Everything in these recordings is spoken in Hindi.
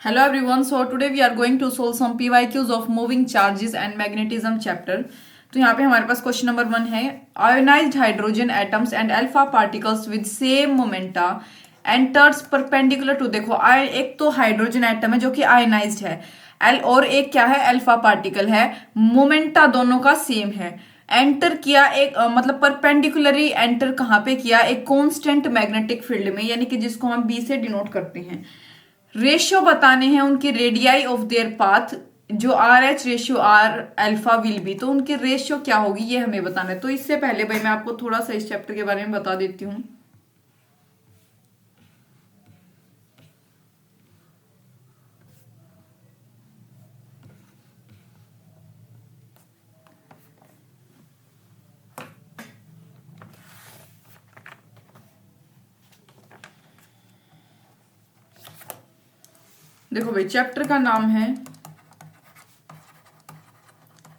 Hello everyone. So today we are going to solve some PYQs of moving charges and magnetism chapter. तो यहाँ पे हमारे पास क्वेश्चन नंबर 1 है ionised hydrogen atoms and alpha particles with same momenta enters perpendicular to. देखो एक तो हाइड्रोजन एटम है जो कि आयोनाइज्ड है और एक क्या है अल्फा पार्टिकल है, मोमेंटा दोनों का सेम है। एंटर किया एक मतलब परपेंडिकुलरली एंटर कहाँ पे किया, एक कांस्टेंट मैग्नेटिक फील्ड में, यानी कि जिसको हम बी से डिनोट करते हैं। रेशियो बताने हैं उनकी रेडियाई ऑफ देयर पाथ, जो R H ratio R alpha will be, तो उनकी रेशियो क्या होगी ये हमें बताना है। तो इससे पहले भाई मैं आपको थोड़ा सा इस चैप्टर के बारे में बता देती हूँ। देखो भाई चैप्टर का नाम है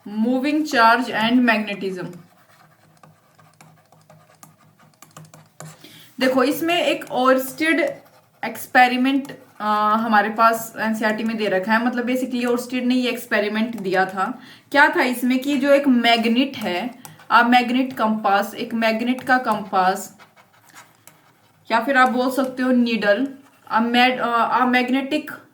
मूविंग चार्ज एंड मैग्नेटिज्म। देखो इसमें एक ओर्स्टेड एक्सपेरिमेंट हमारे पास एनसीईआरटी में दे रखा है। मतलब बेसिकली ओर्स्टेड ने ये एक्सपेरिमेंट दिया था। क्या था इसमें कि जो एक मैग्नेट है, मैग्नेट कंपास, एक मैग्नेट का कंपास या फिर आप बोल सकते हो नीडल,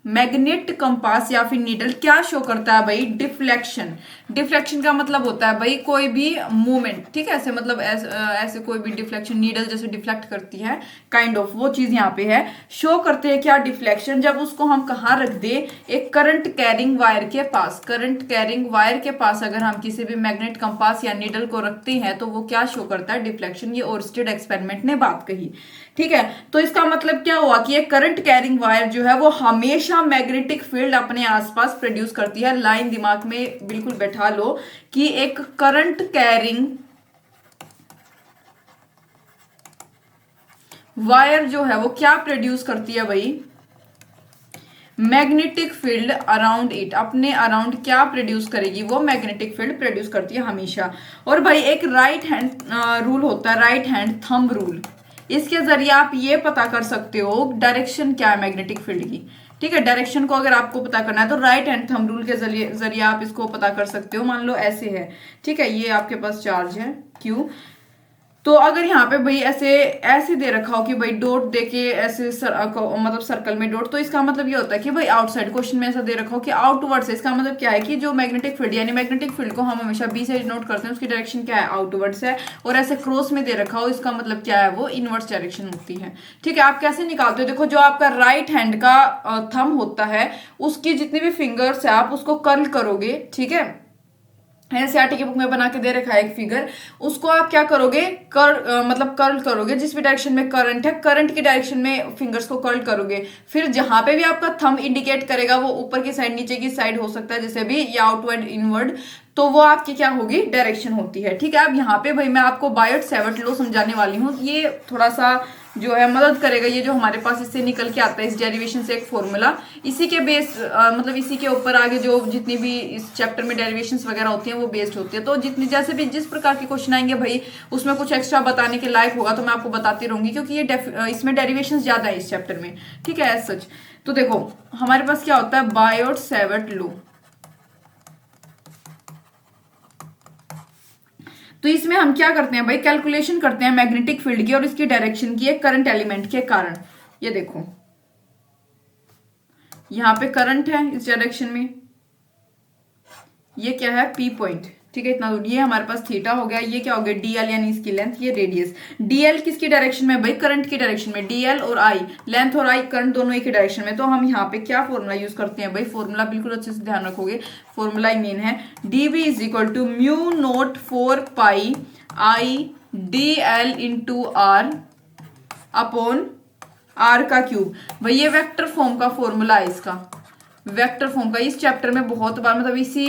मैग्नेट कंपास या फिर नीडल क्या शो करता है भाई, डिफ्लेक्शन। डिफ्लेक्शन का मतलब होता है भाई कोई भी मूवमेंट, ठीक है, ऐसे मतलब ऐसे कोई भी डिफ्लेक्शन, नीडल जैसे डिफ्लेक्ट करती है काइंड ऑफ, वो चीज यहाँ पे है। शो करते हैं क्या, डिफ्लेक्शन। जब उसको हम कहाँ रख दे, एक करंट कैरिंग वायर के पास, करंट कैरिंग वायर के पास अगर हम किसी भी मैग्नेट कंपास या नीडल को रखते हैं तो वो क्या शो करता है, डिफ्लेक्शन। ये ओर्स्टेड एक्सपेरिमेंट ने बात कही, ठीक है। तो इसका मतलब क्या हुआ कि एक करंट कैरिंग वायर जो है वो हमेशा मैग्नेटिक फील्ड अपने आसपास प्रोड्यूस करती है। लाइन दिमाग में बिल्कुल बैठा लो कि एक करंट कैरिंग वायर जो है वो क्या प्रोड्यूस करती है भाई, मैग्नेटिक फील्ड अराउंड इट। अपने अराउंड क्या प्रोड्यूस करेगी वो, मैग्नेटिक फील्ड प्रोड्यूस करती है हमेशा। और भाई एक राइट हैंड रूल होता है, राइट हैंड थंब रूल। इसके जरिए आप ये पता कर सकते हो डायरेक्शन क्या है मैग्नेटिक फील्ड की, ठीक है। डायरेक्शन को अगर आपको पता करना है तो राइट हैंड थंब रूल के जरिए आप इसको पता कर सकते हो। मान लो ऐसे है, ठीक है, ये आपके पास चार्ज है क्यू। तो अगर यहाँ पे भाई ऐसे ऐसे दे रखा हो कि भाई डॉट देके ऐसे मतलब सर्कल में डॉट, तो इसका मतलब ये होता है कि भाई आउटसाइड। क्वेश्चन में ऐसा दे रखा हो कि आउटवर्ड्स है, इसका मतलब क्या है कि जो मैग्नेटिक फील्ड, यानी मैग्नेटिक फील्ड को हम हमेशा बी से नोट करते हैं, उसकी डायरेक्शन क्या है, आउटवर्ड्स है। और ऐसे क्रॉस में दे रखा हो, इसका मतलब क्या है, वो इनवर्स डायरेक्शन होती है, ठीक है। आप कैसे निकालते हो, देखो जो आपका राइट हैंड का थंब होता है उसकी जितनी भी फिंगर्स है आप उसको कर्ल करोगे, ठीक है। एनसीईआरटी की बुक में बना के दे रखा है एक फिगर, उसको आप क्या करोगे, मतलब कर्ल करोगे। जिस भी डायरेक्शन में करंट है, करंट की डायरेक्शन में फिंगर्स को कर्ल करोगे। फिर जहां पे भी आपका थंब इंडिकेट करेगा वो ऊपर की साइड, नीचे की साइड हो सकता है जैसे भी, या आउटवर्ड इनवर्ड, तो वो आपकी क्या होगी, डायरेक्शन होती है, ठीक है। अब यहाँ पे भाई मैं आपको बायोट सेवर्ट लॉ समझाने वाली हूँ। ये थोड़ा सा जो है मदद करेगा, ये जो हमारे पास इससे निकल के आता है इस डेरिवेशन से एक फॉर्मूला, इसी के बेस मतलब इसी के ऊपर आगे जो जितनी भी इस चैप्टर में डेरिवेशंस वगैरह होती हैं वो बेस्ड होती है। तो जितनी जैसे भी जिस प्रकार के क्वेश्चन आएंगे भाई उसमें कुछ एक्स्ट्रा बताने के लायक होगा तो मैं आपको बताती रहूंगी, क्योंकि ये इसमें डेरिवेशंस ज्यादा है इस चैप्टर में, ठीक है, एज सच। तो देखो हमारे पास क्या होता है, बायोट सेवर्ट लॉ। तो इसमें हम क्या करते हैं भाई, कैलकुलेशन करते हैं मैग्नेटिक फील्ड की और इसकी डायरेक्शन की एक करंट एलिमेंट के कारण। ये देखो यहां पे करंट है इस डायरेक्शन में, ये क्या है, पी पॉइंट, ठीक है, इतना दूर। ये हमारे पास थीटा हो गया, ये क्या हो गया, डीएल यानी इसकी लेंथ, ये रेडियस। डीएल किसकी डायरेक्शन में भाई, करंट की डायरेक्शन में। डीएल और आई, लेंथ और आई करंट दोनों एक ही डायरेक्शन में। तो हम यहाँ पे क्या फॉर्मूला यूज करते हैं भाई, फॉर्मूला बिल्कुल अच्छे से ध्यान रखोगे। फॉर्मूला ही मेन है, D V is equal to mu naught 4 pi I D L into R upon R का क्यूब। भाई ये वेक्टर फॉर्म का फॉर्मूला है, इसका वेक्टर फॉर्म का। इस चैप्टर में बहुत बार मतलब इसी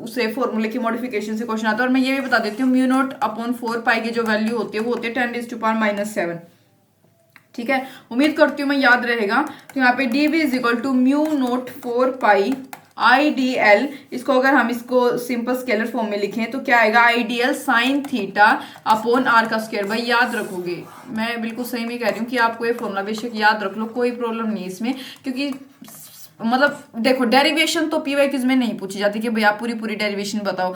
उसे फॉर्मूले की मॉडिफिकेशन से क्वेश्चन आता है। और मैं ये भी बता देती हूँ, म्यू नोट अपॉन 4 पाई की जो वैल्यू होती है वो होती है 10⁻⁻⁷, ठीक है। उम्मीद करती हूँ मैं याद रहेगा। तो यहाँ पे D V is equal to mu naught 4 pi I D L, इसको अगर हम इसको सिंपल स्केलर फॉर्म में लिखें तो क्या आएगा, I D L sine theta upon R का स्क्वायर। भाई याद रखोगे, मैं बिल्कुल सही में कह रही हूँ कि आपको ये फॉर्मूला बेशक याद रख लो, कोई प्रॉब्लम नहीं है इसमें, क्योंकि मतलब देखो डेरिवेशन तो पीवाई क्विज में नहीं पूछी जाती कि भाई आप पूरी पूरी डेरिवेशन बताओ।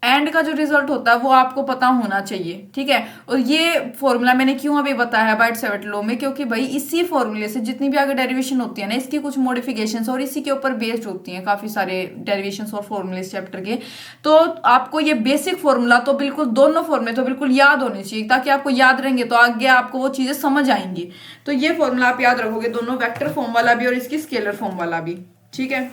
एंड का जो रिजल्ट होता है वो आपको पता होना चाहिए, ठीक है। और ये फॉर्मूला मैंने क्यों अभी बताया बाइट-सेविट लॉ में, क्योंकि भाई इसी फॉर्मूले से जितनी भी आगे डेरिवेशन होती है ना, इसकी कुछ मॉडिफिकेशंस और इसी के ऊपर बेस्ड होती हैं काफी सारे डेरिवेशंस और फॉर्मूले इस चैप्टर के। तो आपको ये बेसिक फॉर्मूला तो बिल्कुल, दोनों फॉर्मूले तो बिल्कुल याद होने चाहिए, ताकि आपको याद रहेंगे तो आगे आपको वो चीजें समझ आएंगी। तो ये फॉर्मूला आप याद रखोगे, दोनों वेक्टर फॉर्म वाला भी और इसकी स्केलर फॉर्म वाला भी, ठीक है।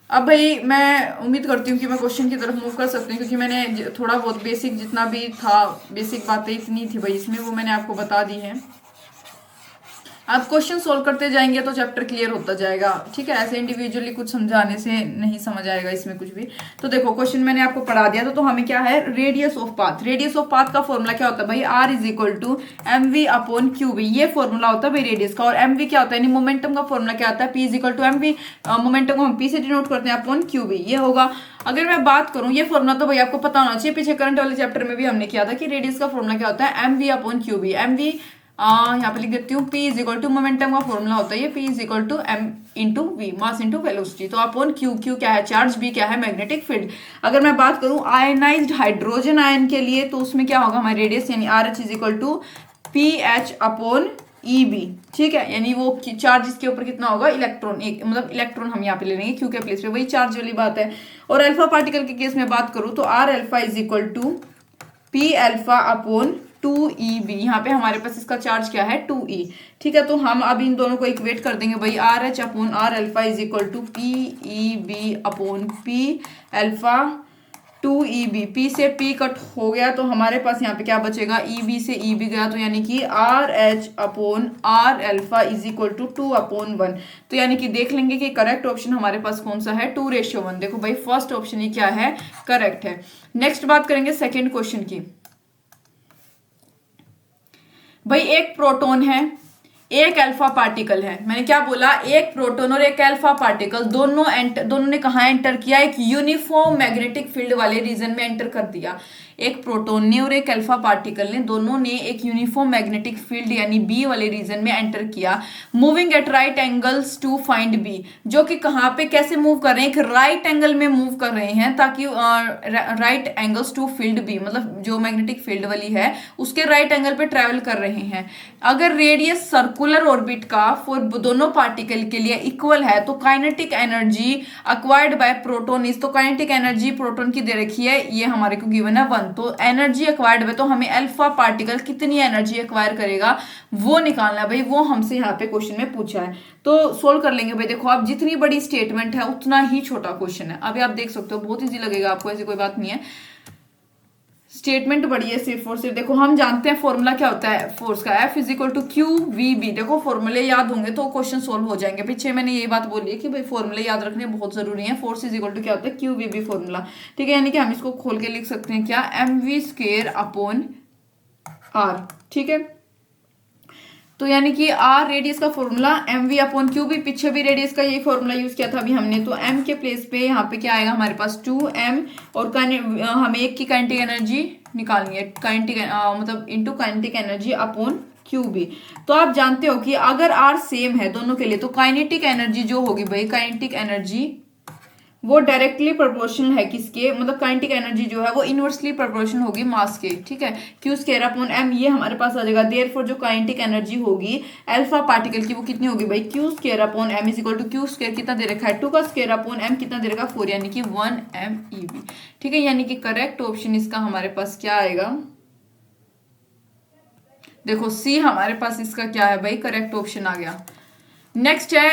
अब भाई मैं उम्मीद करती हूँ कि मैं क्वेश्चन की तरफ मूव कर सकती हूँ, क्योंकि मैंने थोड़ा बहुत बेसिक जितना भी था, बेसिक बातें इतनी थी भाई इसमें, वो मैंने आपको बता दी है। आप क्वेश्चन सोल्व करते जाएंगे तो चैप्टर क्लियर होता जाएगा, ठीक है। ऐसे इंडिविजुअली कुछ समझाने से नहीं समझ आएगा इसमें कुछ भी। तो देखो क्वेश्चन मैंने आपको पढ़ा दिया तो हमें क्या है, radius of path. Radius of path का फॉर्मूला क्या होता है भाई, R is equal to M V upon Q V. ये फॉर्मूला होता है भाई रेडियस का। और एम वी क्या होता है, मोमेंटम का फॉर्मूला क्या होता है, P is equal to M V. Momentum को हम पी से डिनोट करते हैं अपॉन क्यू वी, ये होगा। अगर मैं बात करूं, ये फॉर्मूला तो भाई आपको पता होना चाहिए, पीछे करंट वाले चैप्टर में भी हमने किया था कि रेडियस का फॉर्मूला क्या होता है, M V upon Q V. M V यहाँ पे लिख देती हूँ, P is equal to momentum का फॉर्मूला होता है ये, P is equal to M into V, mass into velocity. तो अपॉन क्यू, क्यू क्या है चार्ज, बी क्या है मैग्नेटिक फील्ड। अगर मैं बात करूं आयनाइज्ड हाइड्रोजन आयन के लिए, तो उसमें क्या होगा हमारी रेडियस, यानी R H is equal to P H upon E B, ठीक है। यानी वो चार्ज इसके ऊपर कितना होगा, इलेक्ट्रॉन, एक मतलब इलेक्ट्रॉन हम यहाँ पे ले लेंगे क्यू के प्लेस पे, वही चार्ज वाली बात है। और अल्फा पार्टिकल के केस में बात करूं तो R alpha is equal to P alpha upon 2EB। यहाँ पे हमारे पास इसका चार्ज क्या है 2E, ठीक है। तो हम अब इन दोनों को इक्वेट कर देंगे भाई, R H upon R alpha is equal to P E B upon P alpha 2EB। P से पी कट हो गया तो हमारे पास यहाँ पे क्या बचेगा, EB से EB गया, तो यानी कि R H upon R alpha is equal to 2/1। तो यानी कि देख लेंगे कि करेक्ट ऑप्शन हमारे पास कौन सा है, 2:1। देखो भाई फर्स्ट ऑप्शन ही क्या है, करेक्ट है। नेक्स्ट बात करेंगे सेकेंड क्वेश्चन की। भाई एक प्रोटॉन है, एक अल्फा पार्टिकल है। मैंने क्या बोला, एक प्रोटॉन और एक अल्फा पार्टिकल, दोनों ने कहा एंटर किया, एक यूनिफॉर्म मैग्नेटिक फील्ड वाले रीजन में एंटर कर दिया। एक प्रोटॉन ने और एक अल्फा पार्टिकल ने, दोनों ने एक यूनिफॉर्म मैग्नेटिक फील्ड यानी बी वाले रीजन में एंटर किया, moving at right angles to find B. जो कि कहाँ पे कैसे मूव कर रहे हैं, एक राइट एंगल में मूव कर रहे हैं, ताकि right angles to field B, मतलब जो मैग्नेटिक फील्ड वाली है उसके राइट एंगल पे ट्रेवल कर रहे हैं। अगर रेडियस सर्कुलर ऑर्बिट का फॉर दोनों पार्टिकल के लिए इक्वल है, तो kinetic energy acquired bye proton is, तो काइनेटिक एनर्जी प्रोटॉन की दे रखी है, ये हमारे को गिवन है 1। तो एनर्जी एक्वायर्ड है, तो हमें अल्फा पार्टिकल कितनी एनर्जी एक्वायर करेगा वो निकालना है भाई, वो हमसे यहाँ पे क्वेश्चन में पूछा है। तो सोल्व कर लेंगे भाई। देखो आप जितनी बड़ी स्टेटमेंट है उतना ही छोटा क्वेश्चन है। अभी आप देख सकते हो बहुत इजी लगेगा आपको, ऐसी कोई बात नहीं है। स्टेटमेंट बड़ी है सिर्फ और सिर्फ। देखो हम जानते हैं फॉर्मूला क्या होता है फोर्स का, F is equal to Q V B. देखो फॉर्मूले याद होंगे तो क्वेश्चन सोल्व हो जाएंगे। पीछे मैंने ये बात बोली है कि भाई फॉर्मूले याद रखने बहुत जरूरी है। फोर्स इज इक्वल टू क्या होता है, क्यू वी बी फॉर्मूला, ठीक है। यानी कि हम इसको खोल के लिख सकते हैं क्या, M V square upon R, ठीक है। तो यानी कि आर रेडियस का formula, M V upon Q B, पीछे भी रेडियस का यही फॉर्मूला यूज किया था अभी हमने। तो एम के प्लेस पे यहाँ पे क्या आएगा हमारे पास 2m, और हमें एक की काइनेटिक एनर्जी निकालनी है, काइनेटिक मतलब into kinetic energy upon Q B. तो आप जानते हो कि अगर आर सेम है दोनों के लिए, तो काइनेटिक एनर्जी जो होगी भाई, काइनेटिक एनर्जी वो डायरेक्टली प्रोपोर्शनल है किसके, मतलब काइनेटिक एनर्जी जो है वो इनवर्सली प्रोपोर्शनल होगी मास के, ठीक है। क्यू स्क्वायर अपॉन एम, ये हमारे पास आ जाएगा। देयरफॉर जो काइनेटिक एनर्जी होगी अल्फा पार्टिकल की वो कितनी होगी भाई, Q square upon M is equal to, Q square कितना दे रखा है 2 का स्क्वायर अपॉन एम कितना दे रखा है 4, यानी कि 1 MeV, ठीक है। यानी कि करेक्ट ऑप्शन इसका हमारे पास क्या आएगा, देखो सी हमारे पास इसका क्या है भाई, करेक्ट ऑप्शन आ गया। नेक्स्ट है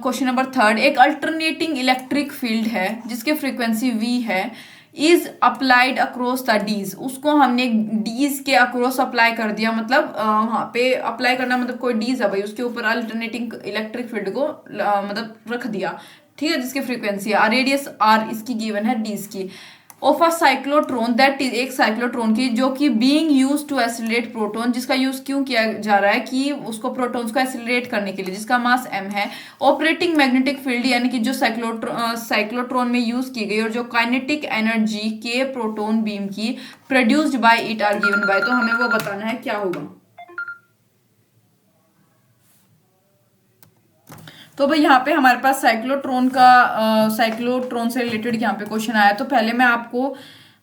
क्वेश्चन नंबर थर्ड। एक अल्टरनेटिंग इलेक्ट्रिक फील्ड है जिसके फ्रीक्वेंसी v है, इज अप्लाइड अक्रॉस द डीज। उसको हमने डीज के अक्रॉस अप्लाई कर दिया, मतलब वहां पे अप्लाई करना मतलब कोई डीज है भाई उसके ऊपर अल्टरनेटिंग इलेक्ट्रिक फील्ड को मतलब रख दिया, ठीक है, जिसकी फ्रीक्वेंसी है रेडियस r इसकी गिवन है डीज की, of a cyclotron, that is एक साइक्लोट्रॉन की जो कि being used to accelerate proton, जिसका यूज क्यों किया जा रहा है कि उसको प्रोटॉन्स को एक्सीलरेट करने के लिए, जिसका मास m है। ऑपरेटिंग मैग्नेटिक फील्ड यानी कि जो साइक्लोट्रॉन में यूज की गई, और जो काइनेटिक एनर्जी के प्रोटॉन बीम की produced by it are given by, तो हमें वो बताना है क्या होगा। तो भाई यहाँ पे हमारे पास साइक्लोट्रॉन से रिलेटेड यहाँ पे क्वेश्चन आया। तो पहले मैं आपको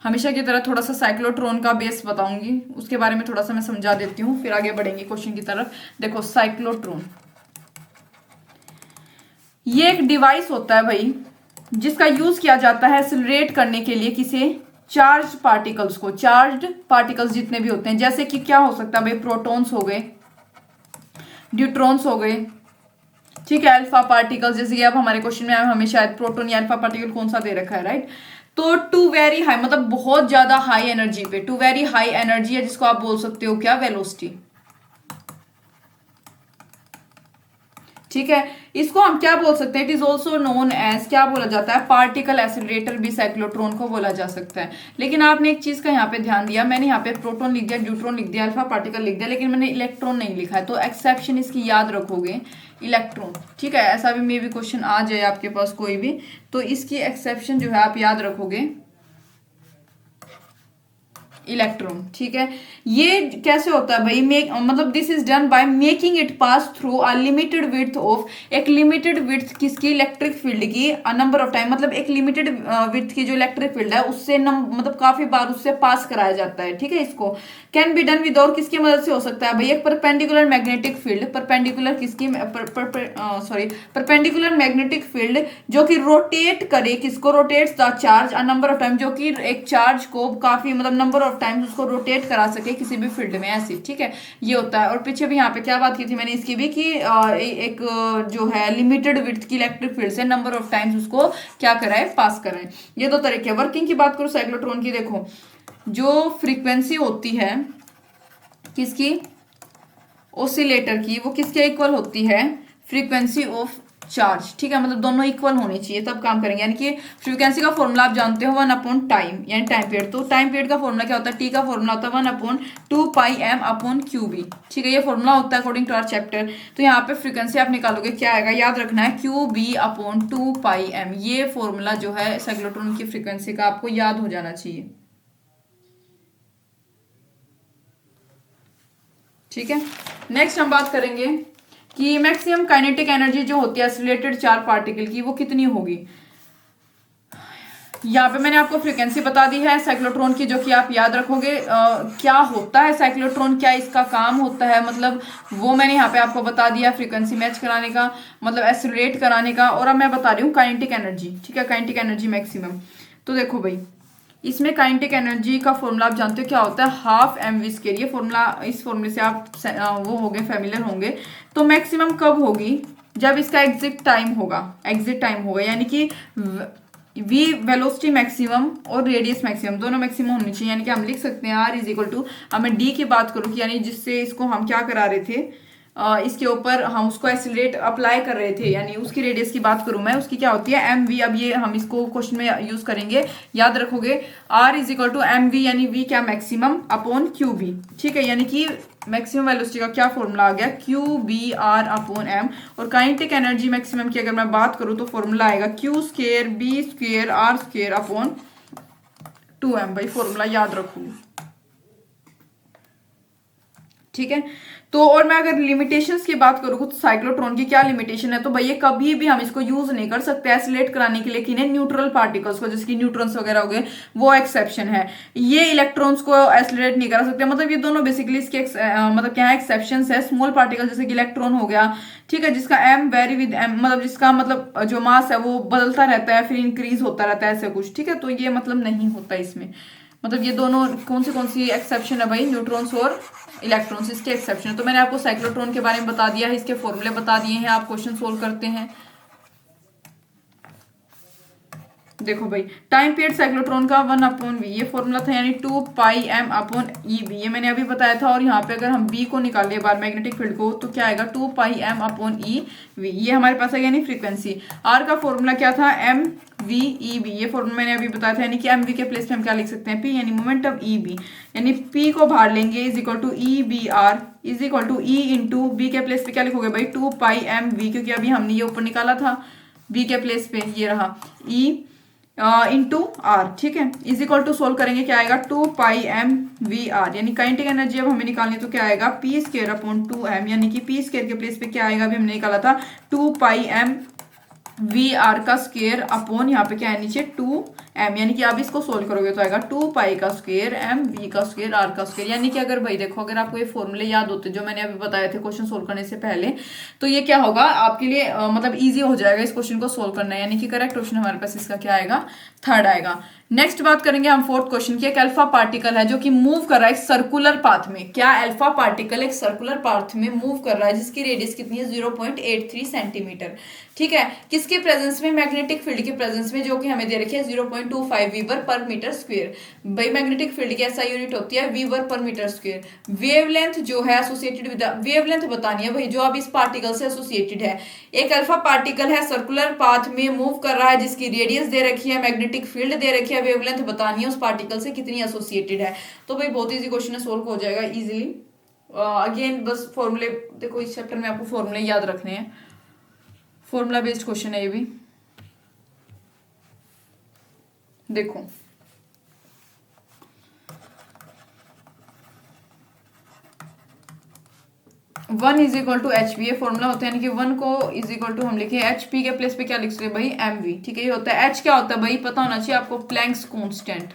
हमेशा की तरह थोड़ा सा साइक्लोट्रॉन का बेस बताऊंगी, उसके बारे में थोड़ा सा मैं समझा देती हूँ, फिर आगे बढ़ेंगे क्वेश्चन की तरफ। देखो साइक्लोट्रॉन ये एक डिवाइस होता है भाई, जिसका यूज किया जाता है एक्सेलरेट करने के लिए किसी चार्ज पार्टिकल्स को। चार्ज पार्टिकल्स जितने भी होते हैं, जैसे कि क्या हो सकता है भाई, प्रोटॉन्स हो गए, न्यूट्रॉन्स हो गए, ठीक है, अल्फा पार्टिकल्स, जैसे कि अब हमारे क्वेश्चन में हमें शायद प्रोटॉन या अल्फा पार्टिकल कौन सा दे रखा है, राइट। तो टू वेरी हाई मतलब बहुत ज्यादा हाई एनर्जी पे, टू वेरी हाई एनर्जी है जिसको आप बोल सकते हो क्या, वेलोसिटी, ठीक है। इसको हम क्या बोल सकते हैं, it is also known as, क्या बोला जाता है, पार्टिकल एक्सीलरेटर भी साइक्लोट्रॉन को बोला जा सकता है। लेकिन आपने एक चीज का यहाँ पे ध्यान दिया, मैंने यहाँ पे प्रोटॉन लिख दिया, न्यूट्रॉन लिख दिया, अल्फा पार्टिकल लिख दिया, लेकिन मैंने इलेक्ट्रॉन नहीं लिखा है। तो एक्सेप्शन इसकी याद रखोगे, इलेक्ट्रॉन, ठीक है। ऐसा भी मे भी क्वेश्चन आ जाए आपके पास कोई भी, तो इसकी एक्सेप्शन जो है आप याद रखोगे, इलेक्ट्रॉन, ठीक है। ये कैसे होता है भाई, मतलब this is done by making it pass through a limited width of, एक लिमिटेड विड्थ किसकी, इलेक्ट्रिक फील्ड की, अ नंबर ऑफ टाइम, मतलब एक लिमिटेड विड्थ की जो इलेक्ट्रिक फील्ड है उससे मतलब काफी बार उससे पास कराया जाता है, ठीक है। इसको कैन बी डन विद, और किसकी मदद से हो सकता है भाई, एक परपेंडिकुलर मैग्नेटिक फील्ड, परपेंडिकुलर किसकी, परपेंडिकुलर मैग्नेटिक फील्ड जो कि रोटेट करे, किसको, rotates the charge a number of time, जो कि एक चार्ज को काफी मतलब नंबर ऑफ टाइम्स उसको रोटेट करा सके किसी भी फील्ड में, ऐसी, ठीक है, ये होता है। और पीछे भी यहाँ पे क्या बात की थी मैंने इसकी भी, कि एक जो है लिमिटेड विड्थ की इलेक्ट्रिक फील्ड से नंबर ऑफ टाइम्स उसको क्या कराए, पास कराए। ये दो तरीके। वर्किंग की बात करो साइक्लोट्रॉन की, देखो जो फ्रीक्वेंसी होती है किसकी, ऑसिलेटर की, वो किसके इक्वल होती है, फ्रीक्वेंसी ऑफ चार्ज, ठीक है, मतलब दोनों इक्वल होनी चाहिए तब काम करेंगे। यानी कि फ्रीक्वेंसी का फॉर्मूला आप जानते हो 1 टाइम, यानी टाइम पीरियड। तो टाइम पीरियड का फॉर्मूला क्या होता है, टी का फॉर्मूला होता है 1/2πm/QB, ठीक है, ये फॉर्मूला होता है अकॉर्डिंग टू आवर चैप्टर। तो यहाँ पे फ्रीक्वेंसी आप निकालोगे, क्या आएगा, याद रखना है QB/2πm, ये फॉर्मूला जो है साइक्लोट्रॉन की फ्रीक्वेंसी का आपको याद हो जाना चाहिए, ठीक है। नेक्स्ट हम बात करेंगे कि मैक्सिमम काइनेटिक एनर्जी जो होती है एक्सीलरेटेड चार्ज पार्टिकल की, वो कितनी होगी। यहाँ पे मैंने आपको फ्रीक्वेंसी बता दी है साइक्लोट्रॉन की, जो कि आप याद रखोगे। क्या होता है साइक्लोट्रॉन, क्या इसका काम होता है, मतलब वो मैंने यहाँ पे आपको बता दिया, फ्रीक्वेंसी मैच कराने का, मतलब एक्सीलरेट कराने का। और अब मैं बता रही हूँ काइनेटिक एनर्जी, ठीक है, काइनेटिक एनर्जी मैक्सिमम। तो देखो भाई, इसमें काइनेटिक एनर्जी का फॉर्मूला आप जानते हो क्या होता है, हाफ mv स्क्वायर। ये फॉर्मूला, इस फॉर्मूले से आप वो होंगे फैमिलियर होंगे। तो मैक्सिमम कब होगी, जब इसका एग्जिट टाइम होगा, एग्जिट टाइम होगा, यानी कि v वेलोसिटी मैक्सिमम और रेडियस मैक्सिमम दोनों मैक्सिमम होनी चाहिए। यानी कि हम लिख सकते हैं r इज इक्वल टू, अब मैं d की बात करूँ कि यानी जिससे इसको हम क्या करा रहे थे, इसके ऊपर हम उसको एक्सीलरेट अप्लाई कर रहे थे, यानी उसकी रेडियस की बात करूं मैं, उसकी क्या होती है mv। अब ये हम इसको क्वेश्चन में यूज करेंगे, याद रखोगे r is equal to mv, यानी v क्या, मैक्सिमम अपॉन qb, ठीक है। यानी कि मैक्सिमम वेलोसिटी का क्या फॉर्मूला आ गया, QBr/m। और काइनेटिक एनर्जी मैक्सिमम की अगर मैं बात करूं तो फॉर्मूला आएगा Q²B²R²/2m, भाई फॉर्मूला याद रखोगे, ठीक है। तो और मैं अगर लिमिटेशंस की बात करूँ तो साइक्लोट्रॉन की क्या लिमिटेशन है, तो भैया कभी भी हम इसको यूज नहीं कर सकते एक्सीलरेट कराने के लिए किन्हें, न्यूट्रल पार्टिकल्स को, जैसे कि न्यूट्रॉन्स वगैरह हो गए, वो एक्सेप्शन है। ये इलेक्ट्रॉन्स को एक्सीलरेट नहीं करा सकते, मतलब ये दोनों बेसिकली इसके मतलब क्या है, एक्सेप्शन है। स्मॉल पार्टिकल जैसे कि इलेक्ट्रॉन हो गया, ठीक है, जिसका m वेरी विद m, मतलब जिसका मतलब जो मास है वो बदलता रहता है, फिर इंक्रीज होता रहता है, ऐसे कुछ, ठीक है। तो ये मतलब नहीं होता इसमें, मतलब ये दोनों कौन सी एक्सेप्शन है भाई, न्यूट्रॉन्स और इलेक्ट्रॉन्स, इसके एक्सेप्शन है। तो मैंने आपको साइक्लोट्रॉन के बारे में बता दिया है, इसके फॉर्मूले बता दिए हैं, आप क्वेश्चन सोल्व करते हैं। देखो भाई, टाइम पीरियड साइक्लोट्रॉन का 1/v, ये फॉर्मूला था, यानी 2πm/EB, ये मैंने अभी बताया था। और यहाँ पे अगर हम b को निकाले बार मैग्नेटिक फील्ड को, तो क्या आएगा 2πm/EV, ये हमारे पास है, यानी फ्रीक्वेंसी। r का फॉर्मूला क्या था, mvEB, ये फॉर्मूला मैंने अभी बताया था, यानी कि mv के प्लेस पे हम क्या लिख सकते हैं, p, यानी मोमेंटम EB, यानी p को बाहर लेंगे is equal to EBR is equal to E into b के प्लेस पे क्या लिखोगे भाई, 2πmv, क्योंकि अभी हमने ये ऊपर निकाला था b के प्लेस पे, ये रहा E इंटू आर, ठीक है, इज इक्वल टू सोल्व करेंगे क्या आएगा 2πm/v/r, यानी काइनेटिक एनर्जी अब हमें निकालनी है तो क्या आएगा p² / 2m, यानी कि p स्क्वायर के प्लेस पे क्या आएगा, अभी हमने निकाला था 2πm/v/r का स्क्वायर अपॉन यहाँ पे क्या है नीचे 2m, यानी कि आप इसको सोल्व करोगे तो आएगा 2π²m/v का स्क्वायर r का स्क्वायर, यानी कि अगर भाई देखो अगर आपको ये फॉर्मूले याद होते जो मैंने अभी बताए थे क्वेश्चन सोल्व करने से पहले, तो ये क्या होगा आपके लिए मतलब इजी हो जाएगा इस क्वेश्चन को सोल्व करना, यानी कि करेक्ट ऑप्शन हमारे पास इसका क्या आएगा, थर्ड आएगा। नेक्स्ट बात करेंगे हम फोर्थ क्वेश्चन की। एक अल्फा पार्टिकल है जो कि मूव कर रहा है एक सर्कुलर पाथ में, क्या अल्फा पार्टिकल एक सर्कुलर पाथ में मूव कर रहा है जिसकी रेडियस कितनी है 0.83 सेंटीमीटर, ठीक है, किसके प्रेजेंस में, मैग्नेटिक फील्ड के प्रेजेंस में, जो कि हमें दे रखी है 0.25 वीवर पर मीटर स्क्वायर। भाई मैग्नेटिक फील्ड की ऐसा यूनिट होती है वीवर पर मीटर स्क्वायर। वेवलेंथ जो है एसोसिएटेड विद, वेवलेंथ बतानी है भाई जो अब इस पार्टिकल से एसोसिएटेड है। एक अल्फा पार्टिकल है सर्कुलर पाथ में मूव कर रहा है जिसकी रेडियस दे रखी है, मैग्नेटिक फील्ड दे रखी है, वेवलेंथ बतानी है उस पार्टिकल से कितनी एसोसिएटेड है। तो भाई बहुत इजी क्वेश्चन है, सोल्व हो जाएगा इजीली। अगेन बस फॉर्मूले देखो, इस चैप्टर में आपको फॉर्मूले याद रखने हैं, फॉर्मूला बेस्ड क्वेश्चन है ये भी। देखो 1 is equal to H P, ये फॉर्मूला होता है, यानी कि 1 को इज इक्वल टू हम लिखे एच पी के प्लेस पे क्या लिख सकते हैं भाई एम वी, ठीक है, ये होता है। एच क्या होता है भाई पता होना चाहिए आपको, प्लैंक्स कांस्टेंट,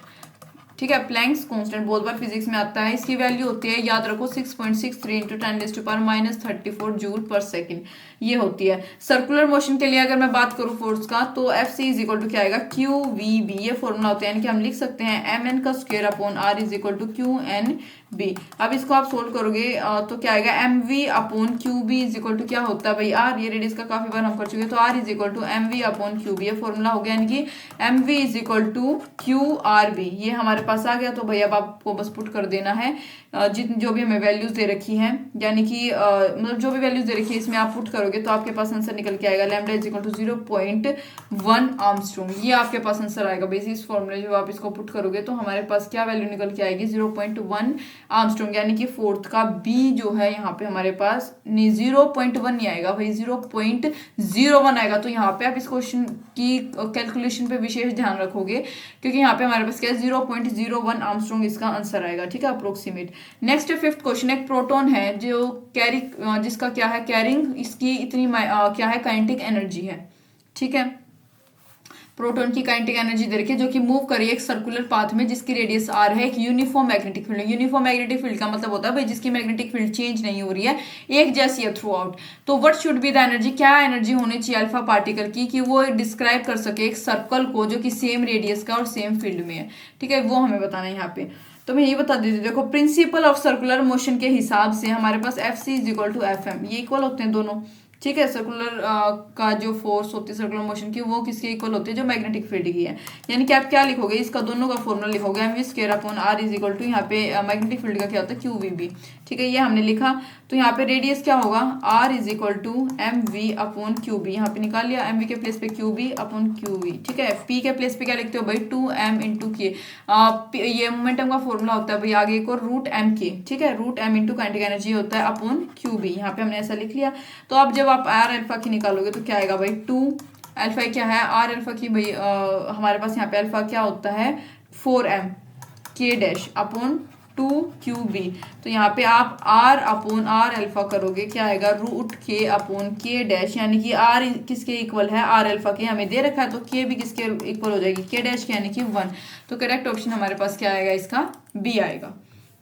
ठीक है, प्लैंक्स कांस्टेंट बहुत बार फिजिक्स में आता है। इसकी वैल्यू होती है याद रखो 6.63 × 10⁻³ जूल पर सेकेंड, ये होती है। सर्कुलर मोशन के लिए अगर मैं बात करूं फोर्स का तो F C is equal to क्या आएगा क्यू वी बी, ये फॉर्मूला होता है, यानी कि हम लिख सकते हैं एम एन का square upon R is equal to Q N B. अब इसको आप सोल्व करोगे तो क्या आएगा M V upon Q B is equal to क्या होता है भाई आर, ये रेडियस का काफी बार हम कर चुके हैं, तो R is equal to M V upon Q B, ये फॉर्मूला हो गया, यानी कि M V is equal to Q R B, ये हमारे पास आ गया। तो भाई अब आपको बस पुट कर देना है जितनी जो भी हमें वैल्यूज दे रखी हैं, यानी कि मतलब जो भी वैल्यूज दे रखी है इसमें आप पुट करोगे तो आपके पास आंसर निकल के आएगा lambda is equal to 0.1 angstrom, ये आपके पास आंसर आएगा बेसिस इस फॉर्मूले जो आप इसको पुट करोगे तो हमारे पास क्या वैल्यू निकल के आएगी 0.1 आर्मस्ट्रॉन्ग, यानी कि फोर्थ का बी जो है यहाँ पे हमारे पास नहीं 0.1 नहीं आएगा भाई 0.01 आएगा। तो यहाँ पे आप इस क्वेश्चन की कैलकुलेशन पे विशेष ध्यान रखोगे क्योंकि यहाँ पे हमारे पास क्या है 0.01 आर्मस्ट्रॉन्ग इसका आंसर आएगा, ठीक है, अप्रोक्सीमेट। नेक्स्ट फिफ्थ क्वेश्चन, एक प्रोटॉन है जो कैरी जिसका क्या है कैरिंग, इसकी इतनी क्या है काइनेटिक एनर्जी है, ठीक है, प्रोटॉन की काइनेटिक एनर्जी दे रखी है जो कि मूव कर रही है एक सर्कुलर पाथ में जिसकी रेडियस आर है, एक uniform magnetic field. Uniform magnetic field का मतलब होता है भाई जिसकी मैग्नेटिक फील्ड चेंज नहीं हो रही है, एक जैसी है थ्रू आउट। तो what should be the energy, क्या एनर्जी होनी चाहिए अल्फा पार्टिकल की कि वो डिस्क्राइब कर सके एक सर्कल को जो कि सेम रेडियस का और सेम फील्ड में है, ठीक है, वो हमें बताना है यहाँ पे। तो मैं ये बता देती हूँ, देखो प्रिंसिपल ऑफ सर्कुलर मोशन के हिसाब से हमारे पास F C is equal to F M, ये इक्वल होते हैं दोनों, ठीक है। सर्कुलर का जो फोर्स होती है सर्कुलर मोशन की वो किसके इक्वल होती है, जो मैग्नेटिक फील्ड की है, यानी कि आप क्या लिखोगे इसका दोनों का फॉर्मूला लिखोगे M V square upon R is equal to यहाँ पे मैग्नेटिक फील्ड का क्या होता है क्यू वी बी, ठीक है, ये हमने लिखा। तो यहाँ पे रेडियस क्या होगा R is equal to M V upon Q B, यहाँ पे निकाल लिया एम वी के प्लेस पे Q B upon Q V, ठीक है। पी के प्लेस पे क्या लिखते हो भाई 2m इंटू के, ये मोमेंटम का फॉर्मूला होता है भाई आगे एक और रूट एम के, ठीक है, root M into kinetic energy होता है अपॉन क्यू बी, यहाँ पे हमने ऐसा लिख लिया। तो अब जब आप आर अल्फा की निकालोगे तो क्या आएगा भाई 2 अल्फा क्या है आर अल्फा की भाई हमारे पास यहाँ पे अल्फा क्या होता है 4m के डैश अपॉन 2 क्यू बी। तो यहाँ पे आप आर अपॉन आर अल्फा करोगे क्या आएगा रूट के अपॉन के डैश, यानी कि आर किसके इक्वल है आर अल्फा के हमें दे रखा है, तो के भी किसके इक्वल हो जाएगी के डैश के, यानी कि 1। तो करेक्ट ऑप्शन हमारे पास क्या आएगा इसका बी आएगा,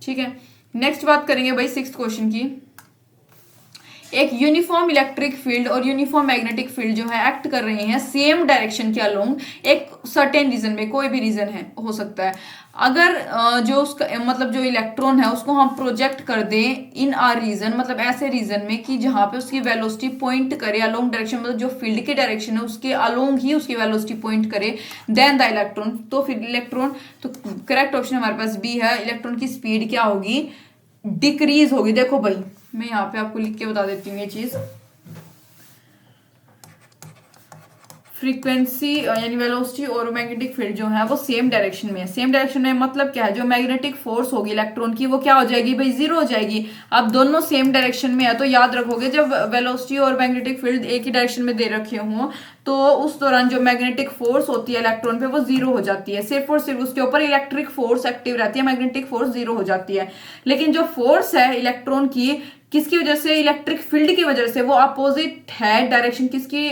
ठीक है। नेक्स्ट बात करेंगे भाई सिक्स्थ क्वेश्चन की। एक यूनिफॉर्म इलेक्ट्रिक फील्ड और यूनिफॉर्म मैग्नेटिक फील्ड जो है एक्ट कर रहे हैं सेम डायरेक्शन के अलोंग एक सर्टेन रीजन में, कोई भी रीजन है हो सकता है। अगर जो उसका मतलब जो इलेक्ट्रॉन है उसको हम प्रोजेक्ट कर दें इन आर रीजन, मतलब ऐसे रीजन में कि जहां पे उसकी वेलोसिटी पॉइंट करे अलोंग डायरेक्शन, मतलब जो फील्ड की डायरेक्शन है उसके अलोंग ही उसकी वेलोसिटी पॉइंट करे, देन द इलेक्ट्रॉन, तो फिर इलेक्ट्रॉन, तो करेक्ट ऑप्शन हमारे पास बी है, इलेक्ट्रॉन की स्पीड क्या होगी डिक्रीज होगी। देखो भाई मैं यहाँ पे आपको लिख के बता देती हूँ ये चीज, फ्रीक्वेंसी यानी वेलोसिटी और मैग्नेटिक फील्ड जो है वो सेम डायरेक्शन में है। सेम डायरेक्शन में मतलब क्या है, जो मैग्नेटिक फोर्स होगी इलेक्ट्रॉन की वो क्या हो जाएगी भाई, जीरो हो जाएगी। अब दोनों सेम डायरेक्शन में है तो याद रखोगे जब वेलोसिटी और मैग्नेटिक फील्ड एक ही डायरेक्शन में दे रखे हों तो उस दौरान जो मैग्नेटिक फोर्स होती है इलेक्ट्रॉन पे वो जीरो हो जाती है। सिर्फ और सिर्फ उसके ऊपर इलेक्ट्रिक फोर्स एक्टिव रहती है, मैग्नेटिक फोर्स जीरो हो जाती है। लेकिन जो फोर्स है इलेक्ट्रॉन की, किसकी वजह से, इलेक्ट्रिक फील्ड की वजह से, वो अपोजिट है डायरेक्शन किसकी,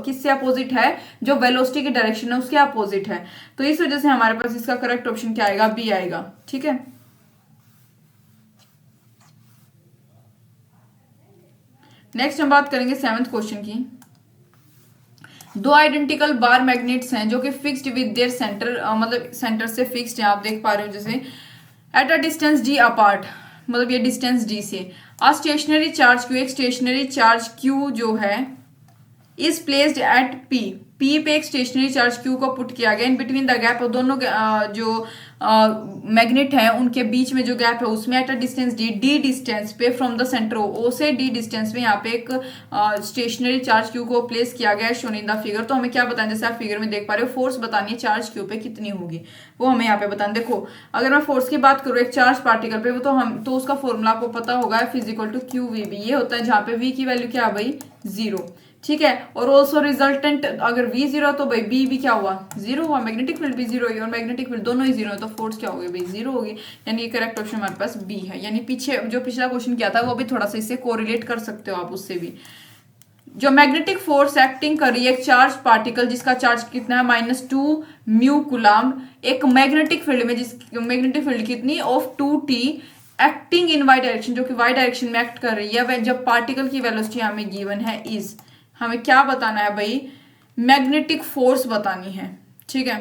किससे अपोजिट है, जो वेलोसिटी की डायरेक्शन है उसके अपोजिट है। तो इस वजह से हमारे पास इसका करेक्ट ऑप्शन क्या आएगा, बी आएगा। ठीक है, नेक्स्ट हम बात करेंगे 7th क्वेश्चन की। दो आइडेंटिकल बार मैग्नेट्स हैं जो कि फिक्स्ड विद देयर सेंटर, मतलब सेंटर से फिक्स्ड है, आप देख पा रहे हो जैसे at a distance D apart, मतलब ये डिस्टेंस डी से। अ स्टेशनरी चार्ज क्यू, एक स्टेशनरी चार्ज क्यू जो है is placed at P, P पे एक स्टेशनरी चार्ज क्यू को पुट किया गया इन बिटवीन द गैप, और दोनों जो मैग्नेट है उनके बीच में जो गैप है उसमें at a distance D, D distance पे फ्रॉम द सेंटर ओ से डी डिस्टेंस पे यहाँ पे एक स्टेशनरी चार्ज क्यू को प्लेस किया गया है शोन इन द फिगर। तो हमें क्या बताना, जैसे आप फिगर में देख पा रहे हो फोर्स बतानी है चार्ज क्यू पे कितनी होगी, वो हमें यहाँ पे बताना। देखो अगर मैं फोर्स की बात करूँ एक चार्ज पार्टिकल पे, वो तो उसका फॉर्मूला आपको पता होगा, physical to Q V B, ये होता है जहाँ पे वी की वैल्यू क्या है भाई, जीरो। ठीक है, और ऑल्सो रिजल्टेंट अगर v जीरो तो भाई b भी क्या हुआ, जीरो हुआ, मैग्नेटिक फील्ड भी जीरो हुई और मैग्नेटिक फील्ड दोनों ही जीरो है तो फोर्स क्या होगी भाई, जीरो होगी। यानी ये करेक्ट ऑप्शन हमारे पास b है। यानी पीछे जो पिछला क्वेश्चन किया था वो भी थोड़ा सा इससे कोरिलेट कर सकते हो आप उससे भी। जो मैग्नेटिक फोर्स एक्टिंग कर रही है एक चार्ज पार्टिकल जिसका चार्ज कितना है -2 म्यू कूलम्ब, एक मैग्नेटिक फील्ड में, जिस मैग्नेटिक फील्ड कितनी of 2t acting in Y direction, जो कि वाई डायरेक्शन में एक्ट कर रही है, जब पार्टिकल की वेलोसिटी हमें गिवन है इज, हमें क्या बताना है भाई, मैग्नेटिक फोर्स बतानी है। ठीक है,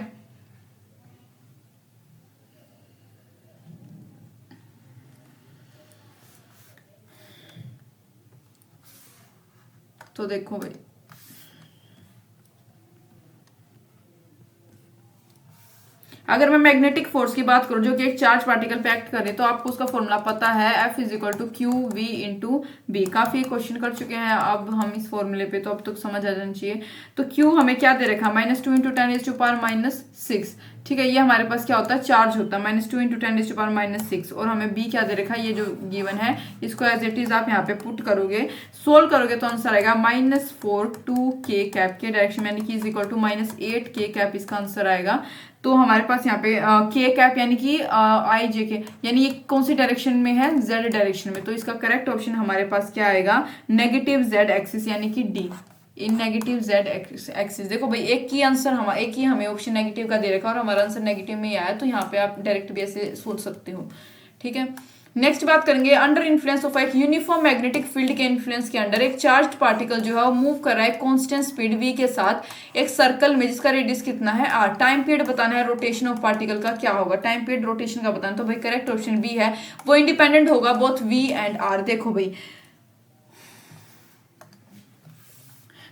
तो देखो भाई अगर मैं मैग्नेटिक फोर्स की बात करूं जो कि एक चार्ज पार्टिकल पे एक्ट करे तो आपको उसका फॉर्मूला पता है, F is equal to Q V into B. काफी क्वेश्चन कर चुके हैं अब हम इस फॉर्मूले पे, तो अब तक समझ आ जाना चाहिए। तो क्यू हमें क्या दे रखा, -2 इंटू 10⁻⁻6। ठीक है, ये हमारे पास क्या होता है, चार्ज होता है -2 इंटू 10⁻⁻6। और हमें बी क्या दे रखा है, ये जो गिवन है इसको एज इट इज आप यहाँ पे पुट करोगे, सोल्व करोगे तो आंसर आएगा -4 2 के कैप के डायरेक्शन में, यानी कि इज इक्वल टू -8 के कैप इसका आंसर आएगा। तो हमारे पास यहाँ पे के कैप यानी कि आई जे के, यानी ये कौन सी डायरेक्शन में है, जेड डायरेक्शन में। तो इसका करेक्ट ऑप्शन हमारे पास क्या आएगा, नेगेटिव जेड एक्सिस यानी कि डी, इन नेगेटिव जेड एक्सिस। देखो भाई एक ही आंसर एक ही हमें ऑप्शन नेगेटिव का दे रखा है और हमारा आंसर नेगेटिव में ही आया, तो यहाँ पे आप डायरेक्ट भी ऐसे सोच सकते हो। ठीक है, नेक्स्ट बात करेंगे अंडर इन्फ्लुएंस ऑफ एक यूनिफॉर्म मैग्नेटिक फील्ड के इन्फ्लुएंस के अंडर एक चार्ज्ड पार्टिकल जो है वो मूव कर रहा है कांस्टेंट स्पीड v के साथ एक सर्कल में जिसका रेडियस कितना है r। टाइम पीरियड बताना है रोटेशन ऑफ पार्टिकल का क्या होगा, टाइम पीरियड रोटेशन का बताना। तो भाई करेक्ट ऑप्शन बी है, वो इंडिपेंडेंट होगा बोथ v एंड r। देखो भाई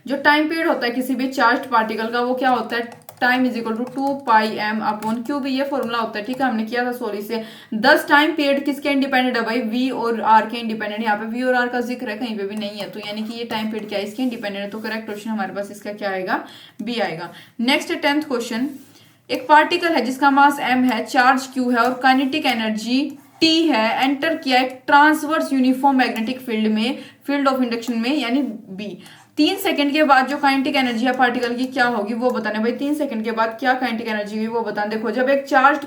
जो टाइम पीरियड होता है किसी भी चार्ज्ड पार्टिकल का वो क्या होता है, time is equal to 2πm upon Q B, ये फॉर्मूला होता है। ठीक है, हमने किया था सॉरी से। 10 टाइम पीरियड किसके इंडिपेंडेंट है भाई, v और r के इंडिपेंडेंट। यहाँ पे v और r का जिक्र है, कहीं पे भी नहीं है, तो यानी कि ये टाइम पीरियड क्या है, इसके इंडिपेंडेंट है। तो करेक्ट ऑप्शन हमारे पास इसका क्या आएगा, बी आएगा। नेक्स्ट 10th क्वेश्चन, एक पार्टिकल है जिसका मास m है, चार्ज q है और काइनेटिक एनर्जी T है, एंटर किया एक ट्रांसवर्स यूनिफॉर्म मैग्नेटिक फील्ड में, फील्ड ऑफ इंडक्शन में यानी B। 3 सेकंड के बाद जो काइनेटिक एनर्जी है पार्टिकल की क्या होगी वो बताना भाई। 3 सेकंड के बाद क्या काइनेटिक एनर्जी होगी वो बताना। देखो जब एक चार्ज्ड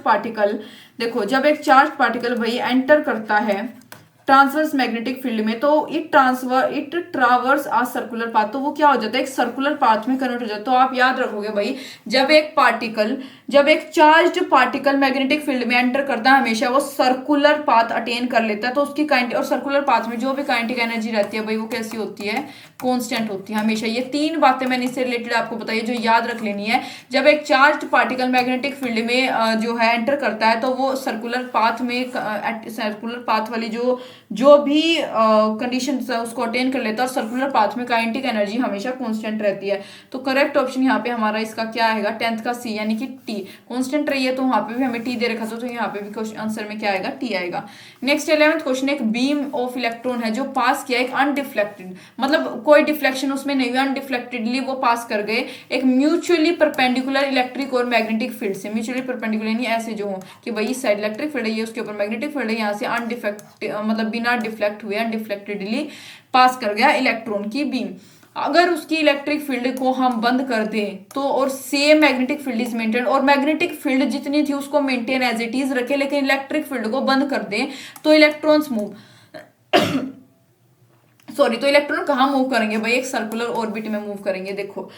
पार्टिकल भाई एंटर करता है ट्रांसवर्स मैग्नेटिक फील्ड में, तो it traverse a circular path, तो वो क्या हो जाता है, एक सर्कुलर पाथ में कन्वर्ट हो जाता है। तो आप याद रखोगे भाई जब एक चार्ज्ड पार्टिकल मैग्नेटिक फील्ड में एंटर करता है हमेशा वो सर्कुलर पाथ अटेन कर लेता है, तो उसकी काइनेटिक और सर्कुलर पाथ में जो भी काइनेटिक एनर्जी रहती है भाई वो कैसी होती है, कांस्टेंट होती है हमेशा। ये 3 बातें मैंने इससे रिलेटेड आपको बताई जो याद रख लेनी है। जब एक चार्ज्ड पार्टिकल मैग्नेटिक फील्ड में जो है एंटर करता है तो वो सर्कुलर पाथ वाली जो भी कंडीशन उसको अटेन कर लेता है और सर्कुलर पाथ में काइनेटिक एनर्जी हमेशा कांस्टेंट रहती है। तो करेक्ट ऑप्शन यहाँ पे हमारा इसका क्या आएगा, 10th का सी यानी कि टी। कांस्टेंट रही है तो वहां पे भी हमें टी दे रखा था, तो यहाँ पे भी क्वेश्चन आंसर में क्या आएगा, टी आएगा। नेक्स्ट 11th क्वेश्चन, एक बीम ऑफ इलेक्ट्रॉन है जो पास किया एक अनडिफ्लेक्टेड, मतलब कोई डिफ्लेक्शन उसमें नहीं हुआ, अनडिफ्लेक्टेडली वो पास कर गए एक म्यूचुअली परपेंडिकुलर इलेक्ट्रिक और मैग्नेटिक फील्ड से। म्यूचुअली परपेंडिकुलर यानी ऐसे जो हो कि भाई इस साइड इलेक्ट्रिक फील्ड है, ये उसके ऊपर मैग्नेटिक फील्ड है, यहाँ से अनडिफेक्ट मतलब बिना डिफ्लेक्ट हुए अनडिफ्लेक्टेडली पास कर गया इलेक्ट्रॉन की बीम। अगर उसकी इलेक्ट्रिक फील्ड को हम बंद कर दें तो और same magnetic field is maintain, और मैग्नेटिक फील्ड जितनी थी उसको मेंटेन एज इट इज रखे, लेकिन इलेक्ट्रिक फील्ड को बंद कर दें तो इलेक्ट्रॉन्स मूव सॉरी, तो इलेक्ट्रॉन कहाँ मूव करेंगे भाई, एक सर्कुलर ऑर्बिट में मूव करेंगे। देखो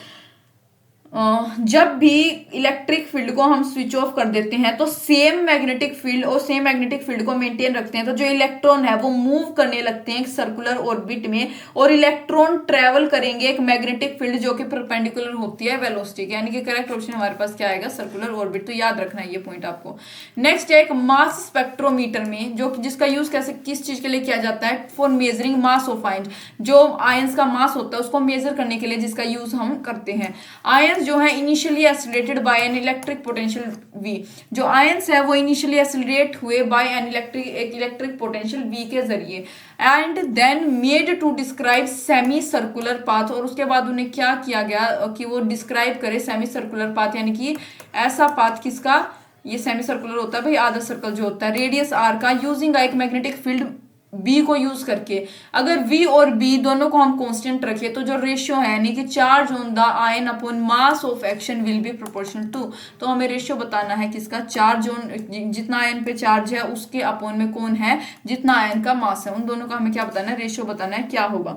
जब भी इलेक्ट्रिक फील्ड को हम स्विच ऑफ कर देते हैं तो सेम मैग्नेटिक फील्ड और सेम मैग्नेटिक फील्ड को मेंटेन रखते हैं, तो जो इलेक्ट्रॉन है वो मूव करने लगते हैं एक सर्कुलर ऑर्बिट में, और इलेक्ट्रॉन ट्रेवल करेंगे एक मैग्नेटिक फील्ड जो कि परपेंडिकुलर होती है वेलोसिटी के, यानी कि करेक्ट ऑप्शन हमारे पास क्या आएगा, सर्कुलर ऑर्बिट। तो याद रखना है ये पॉइंट आपको। नेक्स्ट है एक मास स्पेक्ट्रोमीटर में, जो जिसका यूज कैसे किस चीज के लिए किया जाता है, for measuring mass of ions, जो आयंस का मास होता है उसको मेजर करने के लिए जिसका यूज हम करते हैं। आयंस जो है initially accelerated by an electric potential V, जो आयंस है वो इनिशियली एक्सिलरेट हुए by an electric potential V के जरिए, and then made to describe semi circular path, और उसके बाद उन्हें क्या किया गया कि वो डिस्क्राइब करे सेमी सर्कुलर पाथ, यानी कि ऐसा पाथ किसका, ये सेमी सर्कुलर होता है भाई आधा सर्कल जो होता है, रेडियस r का, यूजिंग एक मैग्नेटिक फील्ड B को यूज करके। अगर V और B दोनों को हम कांस्टेंट रखें तो जो रेशियो है यानी कि charge on the ion upon mass of action will be proportional to, तो हमें रेशियो बताना है किसका, चार्ज ऑन, जितना आयन पे चार्ज है उसके अपॉन में कौन है, जितना आयन का मास है, उन दोनों का हमें क्या बताना है, रेशियो बताना है क्या होगा।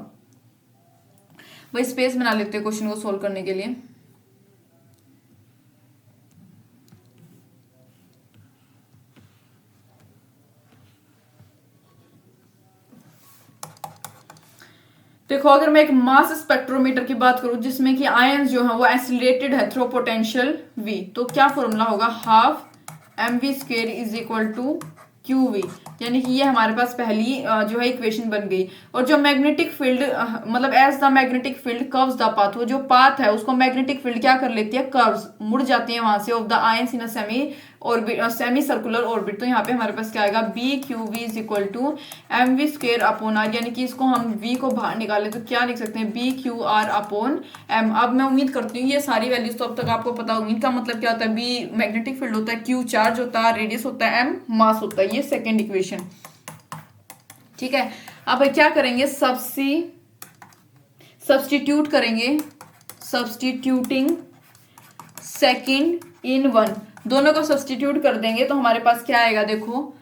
भाई स्पेस बना लेते हैं क्वेश्चन को सोल्व करने के लिए। देखो अगर मैं एक मास स्पेक्ट्रोमीटर की बात करूं जिसमें कि आयंस जो है वो एक्सिलरेटेड है थ्रू पोटेंशियल V, तो क्या फॉर्मूला होगा, half mv² is equal to QV, यानी कि ये हमारे पास पहली जो है इक्वेशन बन गई। और जो मैग्नेटिक फील्ड मतलब as the magnetic field curves the path, वो जो पाथ है उसको मैग्नेटिक फील्ड क्या कर लेती है, कर्व्स मुड़ जाती है वहां से, of the ions in a semi circular orbit. तो यहाँ पे हमारे पास क्या आएगा, BQV is equal to mv² upon r, यानी कि इसको हम V को बाहर निकाले तो क्या लिख सकते हैं, BQR अपॉन M। अब मैं उम्मीद करती हूँ ये सारी वैल्यूज तो अब तक आपको पता होगी। इनका मतलब क्या होता है, B मैग्नेटिक फील्ड होता है, Q चार्ज होता है, रेडियस होता है, M मास होता है। ये सेकेंड इक्वेशन, ठीक है। अब क्या करेंगे, सब्स्टिट्यूट करेंगे, सब्स्टिट्यूटिंग सेकेंड इन वन, दोनों को सब्स्टिट्यूट कर देंगे तो हमारे पास क्या आएगा, देखो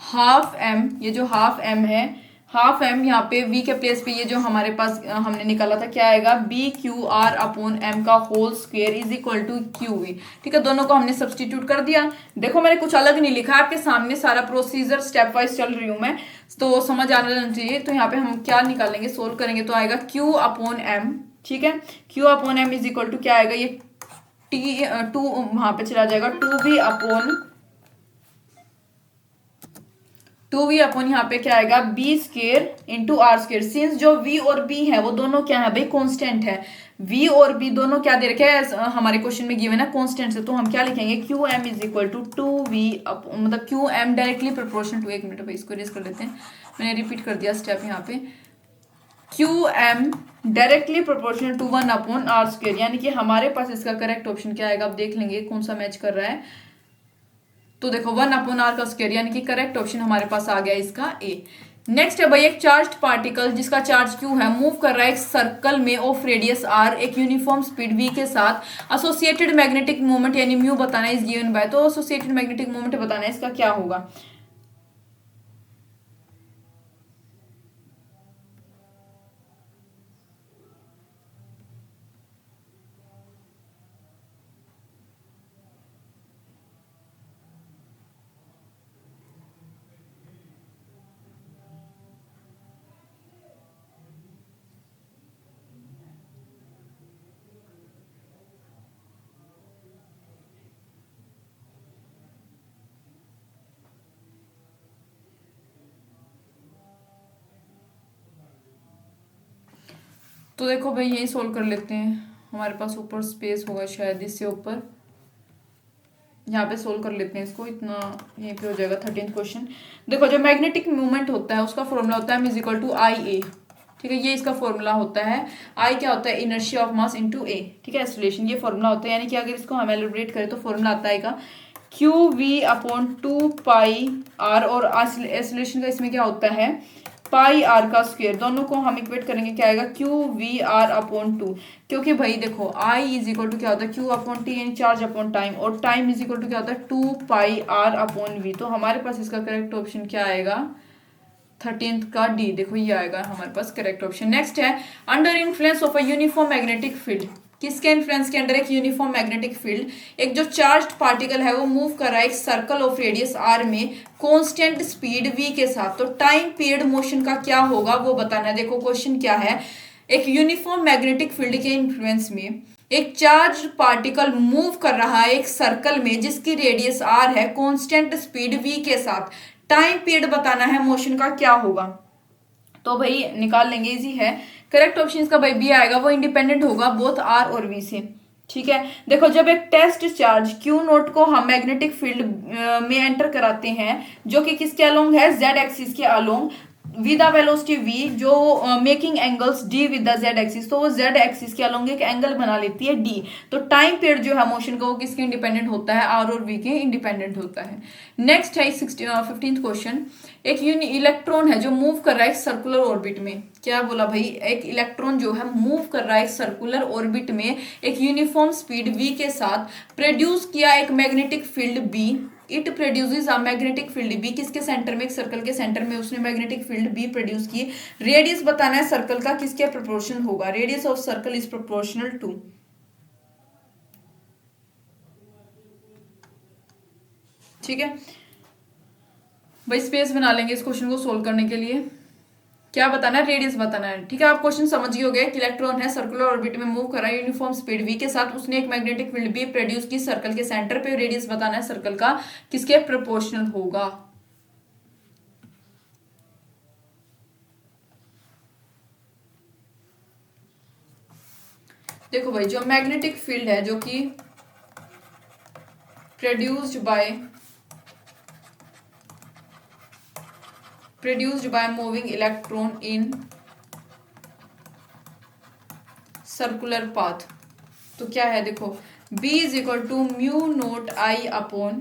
हाफ m, ये जो हाफ m है, हाफ m यहाँ पे v के प्लेस पे ये जो हमारे पास हमने निकाला था क्या आएगा, BQR अपॉन m का whole square is equal to QV। ठीक है, दोनों को हमने सब्स्टिट्यूट कर दिया। देखो मैंने कुछ अलग नहीं लिखा, आपके सामने सारा प्रोसीजर स्टेप वाइज चल रही हूँ मैं, तो समझ आना चाहिए। तो यहाँ पे हम क्या निकालेंगे, सोल्व करेंगे तो आएगा Q अपॉन m, ठीक है, Q upon m is equal to क्या आएगा, ये टू वहां पे चला जाएगा, 2v अपॉन यहाँ पे क्या आएगा, B² इंटू R²। सिंस जो V और B है वो दोनों क्या है भाई, कांस्टेंट है। V और B दोनों क्या दे रखे हैं हमारे क्वेश्चन में गिवन है, कांस्टेंट से, तो हम क्या लिखेंगे, QM is equal to 2V मतलब QM डायरेक्टली प्रोपोर्शनल टू, एक मिनट भाई इसको रेज कर लेते हैं, मैंने रिपीट कर दिया स्टेप यहाँ पे, QM directly proportional to 1 upon R², यानी कि हमारे पास इसका करेक्ट ऑप्शन क्या आएगा, अब देख लेंगे कौन सा मैच कर रहा है। तो देखो 1 अपॉन r का स्क्वायर, यानी कि करेक्ट ऑप्शन हमारे पास आ गया इसका A। नेक्स्ट है भाई एक चार्ज्ड पार्टिकल जिसका चार्ज Q है, मूव कर रहा है एक सर्कल में ऑफ रेडियस R एक यूनिफॉर्म स्पीड V के साथ, एसोसिएटेड मैग्नेटिक मोमेंट यानी म्यू बताना है इस गिवन बाय, तो एसोसिएटेड मैग्नेटिक मोमेंट बताना है इसका क्या होगा। तो देखो भाई यही सोल्व कर लेते हैं, हमारे पास ऊपर स्पेस होगा शायद इससे ऊपर, यहाँ पे सोल्व कर लेते हैं इसको, इतना यहीं पे हो जाएगा 13th क्वेश्चन। देखो जो मैग्नेटिक मूवमेंट होता है उसका फॉर्मूला होता है m इज इक्वल टू आई ए। ठीक है, ये इसका फॉर्मूला होता है। आई क्या होता है, इनर्शिया ऑफ मास इनटू ए। ठीक है, एक्सीलरेशन, ये फॉर्मूला होता है। यानी कि अगर इसको हम एलिब्रेट करें तो फॉर्मूला आता है Q V upon 2 pi r, और एक्सीलरेशन का इसमें क्या होता है, पाई आर का स्क्वायर। दोनों को हम इक्वेट करेंगे, क्या आएगा, क्यू वी आर अपॉन 2। क्योंकि भाई देखो आई इज इक्वल टू क्या होता है, क्यू अपॉन टी यानी चार्ज अपॉन टाइम, और टाइम इज इक्वल टू क्या होता है, 2 पाई आर अपॉन वी। तो हमारे पास इसका करेक्ट ऑप्शन क्या आएगा, 13th का डी। देखो ये आएगा हमारे पास करेक्ट ऑप्शन। नेक्स्ट है under influence of a uniform magnetic field. किसके इन्फ्लुएंस के अंडर, एक यूनिफॉर्म मैग्नेटिक फील्ड, एक जो चार्ज्ड पार्टिकल है वो मूव कर रहा है एक सर्कल ऑफ रेडियस आर में कांस्टेंट स्पीड वी के साथ। तो टाइम पीरियड मोशन का क्या होगा वो बताना है। देखो क्वेश्चन क्या है, एक यूनिफॉर्म मैग्नेटिक फील्ड के इन्फ्लुएंस में एक चार्ज पार्टिकल मूव कर रहा है एक सर्कल में जिसकी रेडियस आर है, कांस्टेंट स्पीड वी के साथ। टाइम पीरियड बताना है मोशन का क्या होगा। तो भाई निकाल लेंगे, इजी है। करेक्ट ऑप्शन इसका भाई बी आएगा, वो इंडिपेंडेंट होगा बोथ आर और वी से। ठीक है, देखो जब एक टेस्ट चार्ज क्यू नोट को हम मैग्नेटिक फील्ड में एंटर कराते हैं जो कि किसके अलोंग है, जेड एक्सिस के along, with the velocity v, जो making angles d with the z axis, तो वो z एक्सिस के अलोंग एक एंगल बना लेती है d। तो टाइम पीरियड जो है मोशन का वो किसके इंडिपेंडेंट होता है, r और v के इंडिपेंडेंट होता है। नेक्स्ट है 15th क्वेश्चन, एक इलेक्ट्रॉन है जो मूव कर रहा है एक सर्कुलर ऑर्बिट में। क्या बोला भाई, एक इलेक्ट्रॉन जो है मूव कर रहा है एक सर्कुलर ऑर्बिट में एक यूनिफॉर्म स्पीड v के साथ, प्रोड्यूस किया एक magnetic field b। It produces a magnetic field B, किसके सेंटर में, एक सर्कल के सेंटर में उसने मैग्नेटिक फील्ड बी प्रोड्यूस की। रेडियस बताना है सर्कल का किसके प्रोपोर्शनल होगा, radius of circle is proportional to. ठीक है भाई, स्पेस बना लेंगे इस क्वेश्चन को सोल्व करने के लिए। क्या बताना है, रेडियस बताना है। ठीक है, आप क्वेश्चन समझ गए होंगे कि इलेक्ट्रॉन है सर्कुलर ऑर्बिट में मूव कर रहा है यूनिफॉर्म स्पीड v के साथ, उसने एक मैग्नेटिक फील्ड b प्रोड्यूस की सर्कल के सेंटर पे। रेडियस बताना है सर्कल का किसके प्रोपोर्शनल होगा। देखो भाई जो मैग्नेटिक फील्ड है जो कि produced by moving electron in circular path, तो क्या है देखो, B is equal to mu naught I upon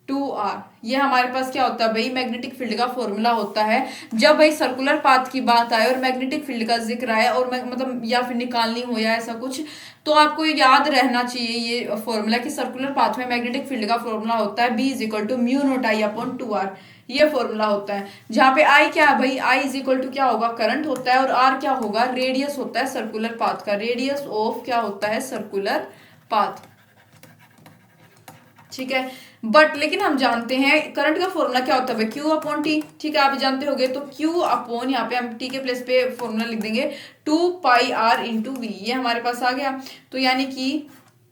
2r। ये हमारे पास क्या होता है भाई, मैग्नेटिक फील्ड का फॉर्मूला होता है। जब भाई सर्कुलर पाथ की बात आए और मैग्नेटिक फील्ड का जिक्र आए और मतलब या फिर निकालनी हो या ऐसा कुछ, तो आपको याद रहना चाहिए ये फॉर्मूला कि सर्कुलर पाथ में मैग्नेटिक फील्ड का फॉर्मूला होता है B is equal to mu naught I upon 2r। ये फॉर्मूला होता है जहाँ पे I क्या है भाई, I इज इक्वल टू क्या होगा, करंट होता है, और R क्या होगा, रेडियस होता है सर्कुलर पाथ का, रेडियस ऑफ क्या होता है, सर्कुलर पाथ। ठीक है, बट लेकिन हम जानते हैं करंट का फॉर्मूला क्या होता है, Q अपॉन टी। ठीक है, आप जानते होंगे, तो Q अपॉन, यहाँ पे हम T के प्लेस पे फॉर्मूला लिख देंगे 2 पाई R इंटू वी। ये हमारे पास आ गया। तो यानी कि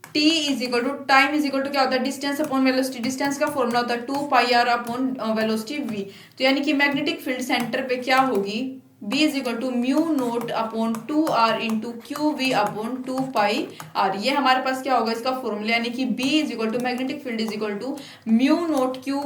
T is equal to, time is equal to क्या होता है, डिस्टेंस अपॉन वेलोसिटी। डिस्टेंस का फॉर्मूला होता है 2 pi R upon velocity v। तो यानी कि मैग्नेटिक फील्ड सेंटर पे क्या होगी, B is equal to mu naught upon 2r into Q V upon 2 pi r। ये हमारे पास क्या होगा इसका फॉर्मूला, यानी कि B is equal to magnetic field is equal to mu naught Q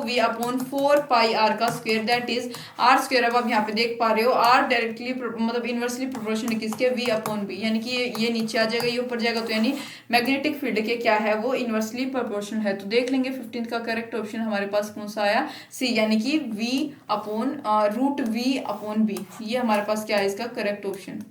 V upon 4 pi r का square, that is r square. अब आप यहाँ पे देख पा रहे हो r डायरेक्टली मतलब इनवर्सली प्रोपोर्शनल किसके, v अपॉन b, यानी कि ये नीचे आ जाएगा, ये ऊपर जाएगा। तो यानी मैग्नेटिक फील्ड के क्या है, वो इनवर्सली प्रोपोर्शनल है। तो देख लेंगे 15th का करेक्ट ऑप्शन हमारे पास कौन सा आया, c, यानी कि v upon root v upon b। ये हमारे पास क्या है इसका correct option.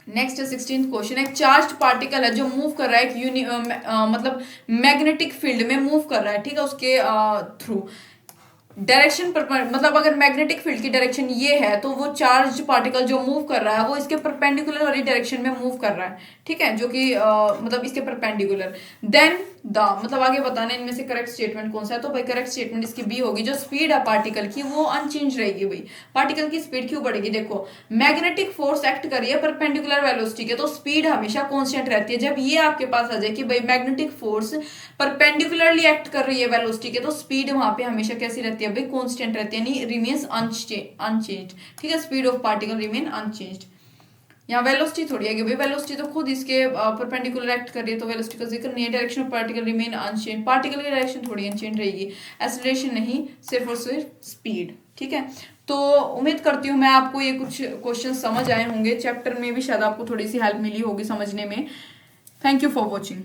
Next 16th question, एक चार्ज्ड पार्टिकल है जो मूव कर रहा है एक मतलब मैग्नेटिक फील्ड में मूव कर रहा है। ठीक है, उसके थ्रू डायरेक्शन पर, मतलब अगर मैग्नेटिक फील्ड की डायरेक्शन ये है तो वो चार्ज पार्टिकल जो मूव कर रहा है वो इसके परपेंडिकुलर वाली डायरेक्शन में मूव कर रहा है। ठीक है, जो कि मतलब इसके परपेंडिकुलर। देन द, मतलब आगे बताना इनमें से करेक्ट स्टेटमेंट कौन सा है। तो भाई करेक्ट स्टेटमेंट इसकी बी होगी, जो स्पीड है पार्टिकल की वो अनचेंज रहेगी। भाई पार्टिकल की स्पीड क्यों बढ़ेगी, देखो मैग्नेटिक फोर्स एक्ट कर रही है परपेंडिकुलर वेलोसिटी के, तो स्पीड हमेशा कांस्टेंट रहती है। जब ये आपके पास आ जाए कि भाई मैग्नेटिक फोर्स परपेंडिकुलरली एक्ट कर रही है वेलोसिटी के, तो स्पीड वहां पे हमेशा कैसी रहती है भाई, कांस्टेंट रहती है, यानी रिमेन्स अनचेंज्ड। ठीक है, speed of particle remain unchanged. यहाँ वेलोसिटी थोड़ी है कि भाई वेलोसिटी तो खुद इसके परपेंडिकुलर एक्ट कर रही है, तो वेलोसिटी का जिक्र नहीं है। Direction of particle remain unchange, particle की डायरेक्शन थोड़ी अनचेंज रहेगी, एक्सेलरेशन नहीं, सिर्फ और सिर्फ स्पीड। ठीक है, तो उम्मीद करती हूँ मैं आपको ये कुछ क्वेश्चन समझ आए होंगे, चैप्टर में भी शायद आपको थोड़ी सी हेल्प मिली होगी समझने में। Thank you for watching.